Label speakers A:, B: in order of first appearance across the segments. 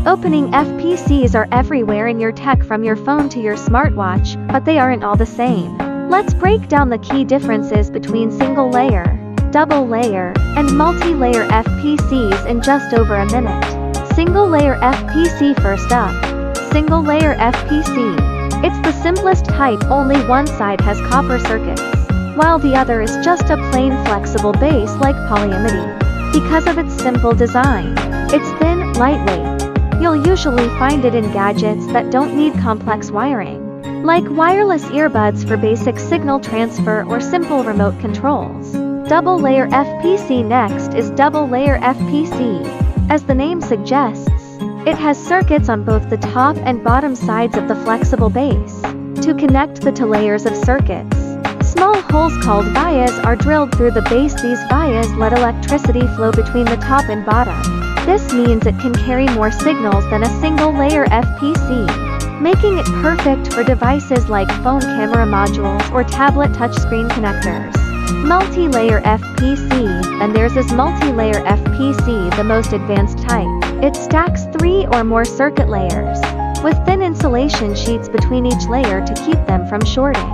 A: Opening FPCs are everywhere in your tech, from your phone to your smartwatch, but they aren't all the same. Let's break down the key differences between single layer, double layer, and multi-layer FPCs in just over a minute. Single layer FPC. First up, single layer FPC. It's the simplest type, only one side has copper circuits, while the other is just a plain flexible base like polyimide. Because of its simple design, it's thin, lightweight. You'll usually find it in gadgets that don't need complex wiring, like wireless earbuds for basic signal transfer or simple remote controls. Double layer FPC. Next is double layer FPC. As the name suggests, it has circuits on both the top and bottom sides of the flexible base. To connect the two layers of circuits, small holes called vias are drilled through the base. These vias let electricity flow between the top and bottom. This means it can carry more signals than a single layer FPC, making it perfect for devices like phone camera modules or tablet touchscreen connectors. Multi-layer FPC, and theirs is multi-layer FPC, the most advanced type. It stacks 3 or more circuit layers, with thin insulation sheets between each layer to keep them from shorting.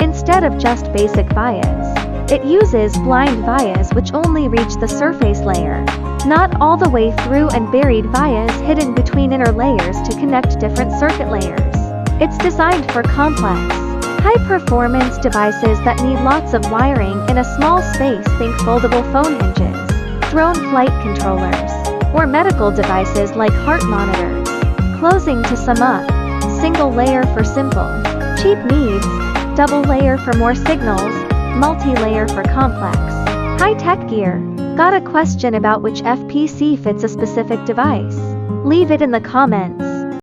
A: Instead of just basic vias, it uses blind vias which only reach the surface layer, not all the way through, and buried vias hidden between inner layers to connect different circuit layers. It's designed for complex, high-performance devices that need lots of wiring in a small space. Think foldable phone hinges, drone flight controllers, or medical devices like heart monitors. Closing. To sum up, single layer for simple, cheap needs, double layer for more signals, multi-layer for complex, high-tech gear. Got a question about which FPC fits a specific device? Leave it in the comments.